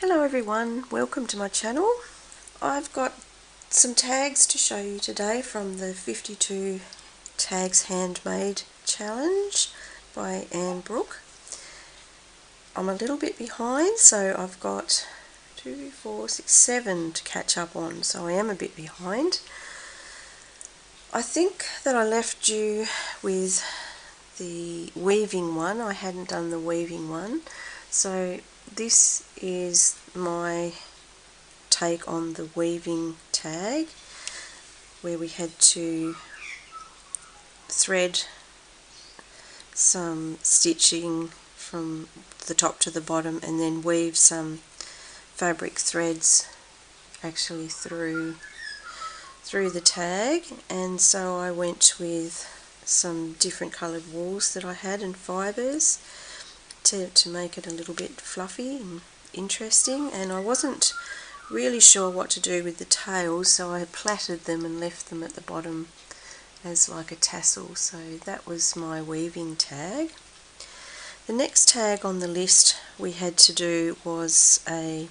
Hello everyone, welcome to my channel. I've got some tags to show you today from the 52 Tags Handmade challenge by Anne Brookes. I'm a little bit behind, so I've got 2, 4, 6, 7 to catch up on, so I am a bit behind. I think that I left you with the weaving one. I hadn't done the weaving one, so this is my take on the weaving tag, where we had to thread some stitching from the top to the bottom and then weave some fabric threads actually through the tag. And so I went with some different coloured wools that I had and fibres to make it a little bit fluffy and interesting, and I wasn't really sure what to do with the tails, so I plaited them and left them at the bottom as like a tassel. So that was my weaving tag. The next tag on the list we had to do was I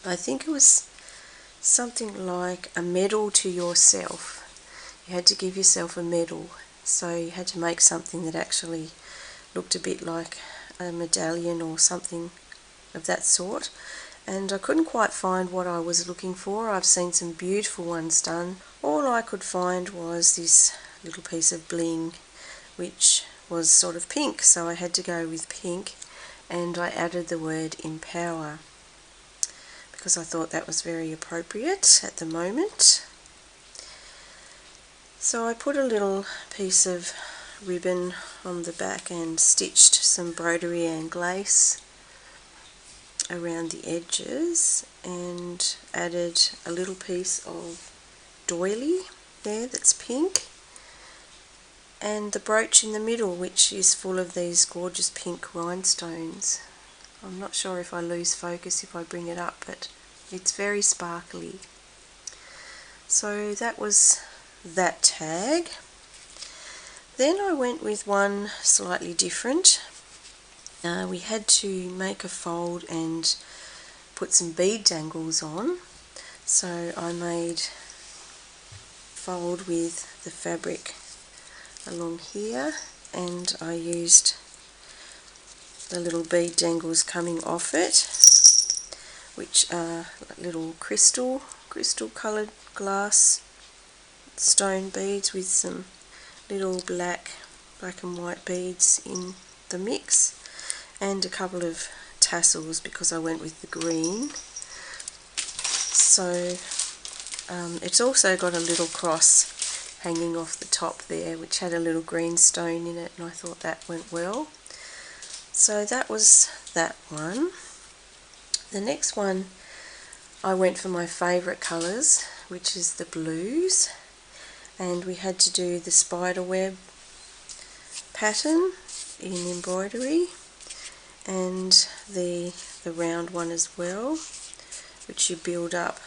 think it was something like a medal to yourself. You had to give yourself a medal, so you had to make something that actually looked a bit like a medallion or something of that sort, and I couldn't quite find what I was looking for. I've seen some beautiful ones done. All I could find was this little piece of bling which was sort of pink, so I had to go with pink, and I added the word empower because I thought that was very appropriate at the moment. So I put a little piece of ribbon on the back and stitched some broderie and lace around the edges and added a little piece of doily there that's pink, and the brooch in the middle, which is full of these gorgeous pink rhinestones. I'm not sure if I lose focus if I bring it up, but it's very sparkly. So that was that tag. Then I went with one slightly different. We had to make a fold and put some bead dangles on, so I made a fold with the fabric along here, and I used the little bead dangles coming off it, which are little crystal coloured glass stone beads with some little black and white beads in the mix, and a couple of tassels because I went with the green. So it's also got a little cross hanging off the top there which had a little green stone in it, and I thought that went well. So that was that one. The next one I went for my favourite colours, which is the blues, and we had to do the spider web pattern in embroidery and the round one as well, which you build up.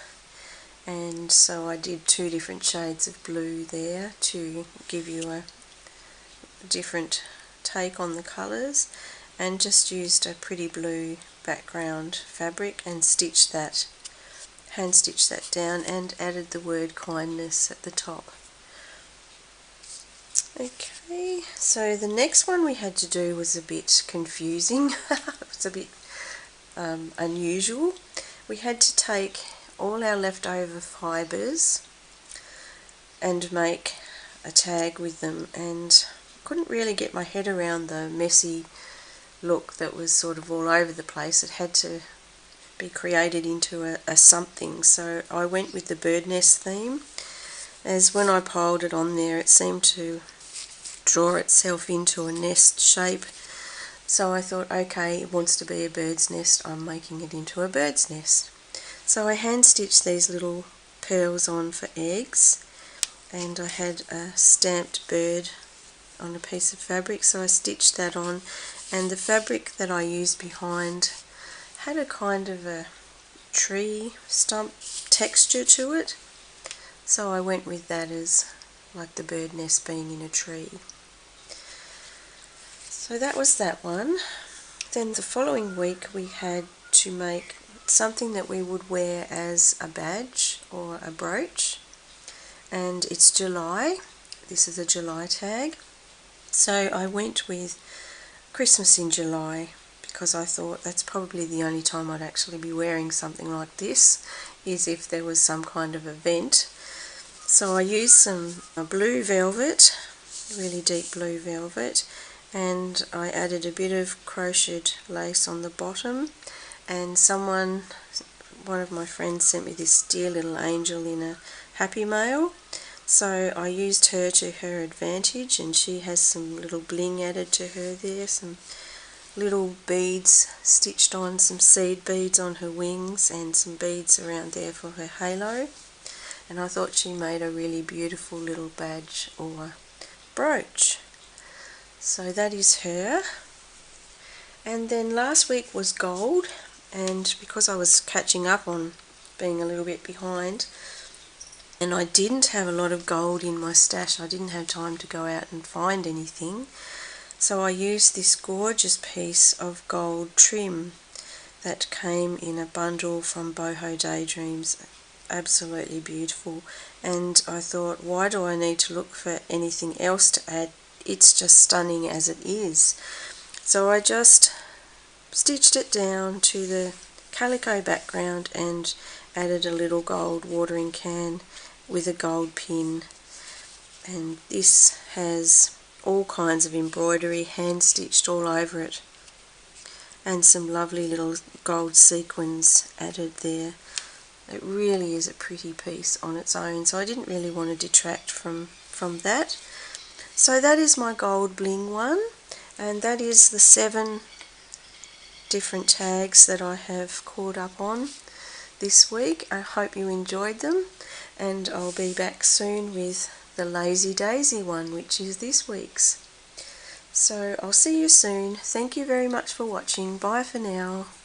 And so I did 2 different shades of blue there to give you a different take on the colours, and just used a pretty blue background fabric and stitched that, hand stitched that down, and added the word kindness at the top. Okay, so the next one we had to do was a bit confusing. It was a bit unusual. We had to take all our leftover fibres and make a tag with them, and couldn't really get my head around the messy look that was sort of all over the place. It had to be created into a something, so I went with the bird nest theme, as when I piled it on there it seemed to draw itself into a nest shape. So I thought, okay, it wants to be a bird's nest, I'm making it into a bird's nest. So I hand stitched these little pearls on for eggs, and I had a stamped bird on a piece of fabric, so I stitched that on, and the fabric that I used behind had a kind of a tree stump texture to it, so I went with that as like the bird nest being in a tree. So that was that one. Then the following week we had to make something that we would wear as a badge or a brooch, and it's July. This is a July tag, so I went with Christmas in July because I thought that's probably the only time I'd actually be wearing something like this, is if there was some kind of event. So I used some blue velvet, really deep blue velvet, and I added a bit of crocheted lace on the bottom, and one of my friends sent me this dear little angel in a Happy Mail, so I used her to her advantage, and she has some little bling added to her there, some little beads stitched on, some seed beads on her wings and some beads around there for her halo, and I thought she made a really beautiful little badge or brooch. So that is her. And then last week was gold, and because I was catching up on being a little bit behind and I didn't have a lot of gold in my stash, I didn't have time to go out and find anything, so I used this gorgeous piece of gold trim that came in a bundle from Boho Daydreams. Absolutely beautiful, and I thought, why do I need to look for anything else to add? It's just stunning as it is. So I just stitched it down to the calico background and added a little gold watering can with a gold pin, and this has all kinds of embroidery hand stitched all over it and some lovely little gold sequins added there. It really is a pretty piece on its own, so I didn't really want to detract from that. So that is my gold bling one, and that is the 7 different tags that I have caught up on this week. I hope you enjoyed them, and I'll be back soon with the Lazy Daisy one, which is this week's. So I'll see you soon. Thank you very much for watching. Bye for now.